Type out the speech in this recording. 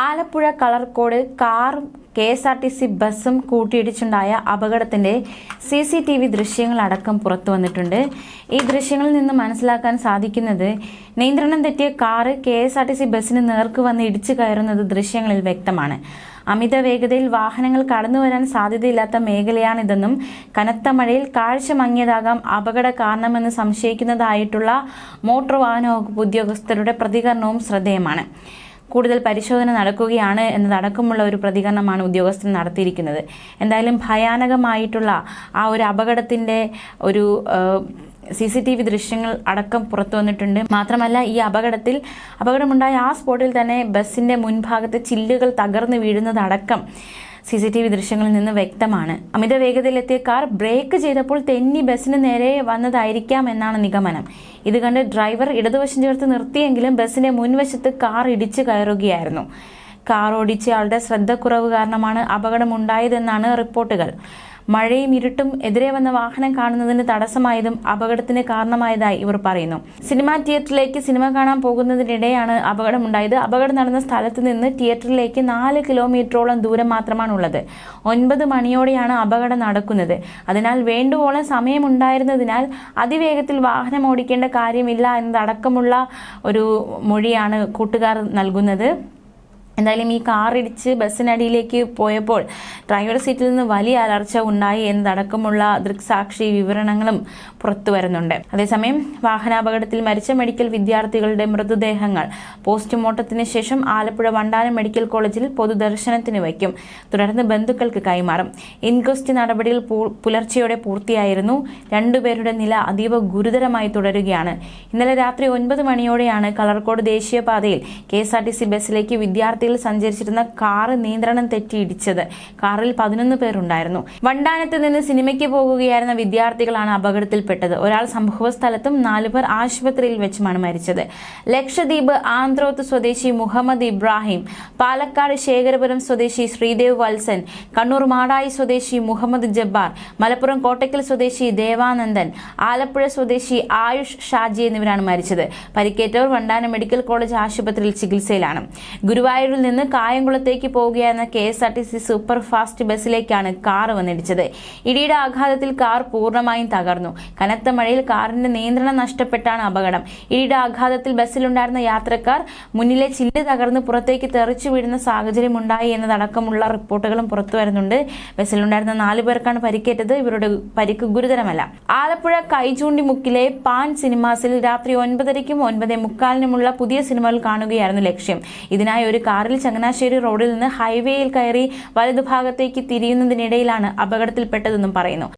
ആലപ്പുഴ കളർക്കോട് കാറും KSRTC ബസ്സും കൂട്ടിയിടിച്ചുണ്ടായ അപകടത്തിന്റെ CCTV ദൃശ്യങ്ങളടക്കം പുറത്തു വന്നിട്ടുണ്ട്. ഈ ദൃശ്യങ്ങളിൽ നിന്ന് മനസ്സിലാക്കാൻ സാധിക്കുന്നത് നിയന്ത്രണം തെറ്റിയ കാറ് KSRTC ബസ്സിന് നേർക്ക് വന്ന് ഇടിച്ചു കയറുന്നത് ദൃശ്യങ്ങളിൽ വ്യക്തമാണ്. അമിത വേഗതയിൽ വാഹനങ്ങൾ കടന്നുവരാൻ സാധ്യതയില്ലാത്ത മേഖലയാണിതെന്നും കനത്ത മഴയിൽ കാഴ്ച മങ്ങിയതാകാം അപകട കാരണമെന്ന് സംശയിക്കുന്നതായിട്ടുള്ള മോട്ടോർ വാഹന വകുപ്പ് ഉദ്യോഗസ്ഥരുടെ പ്രതികരണവും ശ്രദ്ധേയമാണ്. കൂടുതൽ പരിശോധന നടക്കുകയാണ് എന്നതടക്കമുള്ള ഒരു പ്രതികരണമാണ് ഉദ്യോഗസ്ഥർ നടത്തിയിരിക്കുന്നത്. എന്തായാലും ഭയാനകമായിട്ടുള്ള ആ ഒരു അപകടത്തിൻ്റെ ഒരു CCTV ദൃശ്യങ്ങൾ അടക്കം പുറത്തു വന്നിട്ടുണ്ട്. മാത്രമല്ല ഈ അപകടമുണ്ടായ ആ സ്പോട്ടിൽ തന്നെ ബസ്സിന്റെ മുൻഭാഗത്തെ ചില്ലുകൾ തകർന്നു വീഴുന്നതടക്കം CCTV ദൃശ്യങ്ങളിൽ നിന്ന് വ്യക്തമാണ്. അമിത വേഗതയിലെത്തിയ കാർ ബ്രേക്ക് ചെയ്തപ്പോൾ തെന്നി ബസ്സിന് നേരെ വന്നതായിരിക്കാം എന്നാണ് നിഗമനം. ഇത് കണ്ട് ഡ്രൈവർ ഇടതുവശം ചേർത്ത് നിർത്തിയെങ്കിലും ബസ്സിന്റെ മുൻവശത്ത് കാർ ഇടിച്ചു കയറുകയായിരുന്നു. കാർ ഓടിച്ചയാളുടെ ശ്രദ്ധക്കുറവ് കാരണമാണ് അപകടമുണ്ടായതെന്നാണ് റിപ്പോർട്ടുകൾ. മഴയും ഇരുട്ടും എതിരെ വന്ന വാഹനം കാണുന്നതിന് തടസ്സമായതും അപകടത്തിന് കാരണമായതായി ഇവർ പറയുന്നു. സിനിമാ തിയേറ്ററിലേക്ക് സിനിമ കാണാൻ പോകുന്നതിനിടെയാണ് അപകടമുണ്ടായത്. അപകടം നടന്ന സ്ഥലത്ത് നിന്ന് തിയേറ്ററിലേക്ക് 4 കിലോമീറ്ററോളം ദൂരം മാത്രമാണുള്ളത്. 9 മണിയോടെയാണ് അപകടം നടക്കുന്നത്. അതിനാൽ വേണ്ടുവോളം സമയമുണ്ടായിരുന്നതിനാൽ അതിവേഗത്തിൽ വാഹനം ഓടിക്കേണ്ട കാര്യമില്ല എന്നതടക്കമുള്ള ഒരു മൊഴിയാണ് കൂട്ടുകാർ നൽകുന്നത്. എന്തായാലും ഈ കാറിടിച്ച് ബസ്സിനടിയിലേക്ക് പോയപ്പോൾ ഡ്രൈവർ സീറ്റിൽ നിന്ന് വലിയ അലർച്ച ഉണ്ടായി എന്നതടക്കമുള്ള ദൃക്സാക്ഷി വിവരണങ്ങളും പുറത്തു വരുന്നുണ്ട്. അതേസമയം വാഹനാപകടത്തിൽ മരിച്ച മെഡിക്കൽ വിദ്യാർത്ഥികളുടെ മൃതദേഹങ്ങൾ പോസ്റ്റ്മോർട്ടത്തിന് ശേഷം ആലപ്പുഴ വണ്ടാനം മെഡിക്കൽ കോളേജിൽ പൊതുദർശനത്തിന് വയ്ക്കും. തുടർന്ന് ബന്ധുക്കൾക്ക് കൈമാറും. ഇൻക്വസ്റ്റ് നടപടികൾ പുലർച്ചെയോടെ പൂർത്തിയായിരുന്നു. 2 പേരുടെ നില അതീവ ഗുരുതരമായി തുടരുകയാണ്. ഇന്നലെ രാത്രി 9 മണിയോടെയാണ് കളർക്കോട് ദേശീയപാതയിൽ KSRTC ബസ്സിലേക്ക് വിദ്യാർത്ഥികൾ സഞ്ചരിച്ചിരുന്ന കാറ് നിയന്ത്രണം തെറ്റി ഇടിച്ചത്. കാറിൽ 11 പേരുണ്ടായിരുന്നു. വണ്ടാനത്ത് നിന്ന് സിനിമയ്ക്ക് പോകുകയായിരുന്ന വിദ്യാർത്ഥികളാണ് അപകടത്തിൽപ്പെട്ടത്. ഒരാൾ സംഭവ സ്ഥലത്തും 4 പേർ ആശുപത്രിയിൽ വെച്ചുമാണ് മരിച്ചത്. ലക്ഷദ്വീപ് ആന്ത്രോത്ത് സ്വദേശി മുഹമ്മദ് ഇബ്രാഹിം, പാലക്കാട് ശേഖരപുരം സ്വദേശി ശ്രീദേവ് വത്സൻ, കണ്ണൂർ മാടായി സ്വദേശി മുഹമ്മദ് ജബ്ബാർ, മലപ്പുറം കോട്ടയ്ക്കൽ സ്വദേശി ദേവാനന്ദൻ, ആലപ്പുഴ സ്വദേശി ആയുഷ് ഷാജി എന്നിവരാണ് മരിച്ചത്. പരിക്കേറ്റവർ വണ്ടാനം മെഡിക്കൽ കോളേജ് ആശുപത്രിയിൽ ചികിത്സയിലാണ്. ഗുരുവായൂർ നിന്ന് കായംകുളത്തേക്ക് പോവുകയായിരുന്ന KSRTC സൂപ്പർ ഫാസ്റ്റ് ബസ്സിലേക്കാണ് കാർ വന്നിടിച്ചത്. ഇടിയുടെ ആഘാതത്തിൽ കാർ പൂർണ്ണമായും തകർന്നു. കനത്ത മഴയിൽ കാറിന്റെ നിയന്ത്രണം നഷ്ടപ്പെട്ടാണ് അപകടം. ഇടിയുടെ ആഘാതത്തിൽ ബസ്സിലുണ്ടായിരുന്ന യാത്രക്കാർ മുന്നിലെ ചില്ല് തകർന്ന് പുറത്തേക്ക് തെറിച്ചു വീഴുന്ന സാഹചര്യം ഉണ്ടായി എന്നതടക്കമുള്ള റിപ്പോർട്ടുകളും പുറത്തു വരുന്നുണ്ട്. ബസ്സിലുണ്ടായിരുന്ന 4 പേർക്കാണ് പരിക്കേറ്റത്. ഇവരുടെ പരിക്ക് ഗുരുതരമല്ല. ആലപ്പുഴ കൈചൂണ്ടിമുക്കിലെ പാൻ സിനിമാസിൽ രാത്രി 9:30ക്കും 9:45-നുമുള്ള പുതിയ സിനിമകൾ കാണുകയായിരുന്നു ലക്ഷ്യം. ഇതിനായി ഒരു കാറിൽ ചങ്ങനാശ്ശേരി റോഡിൽ നിന്ന് ഹൈവേയിൽ കയറി വലതുഭാഗത്തേക്ക് തിരിയുന്നതിനിടയിലാണ് അപകടത്തിൽപ്പെട്ടതെന്നും പറയുന്നു.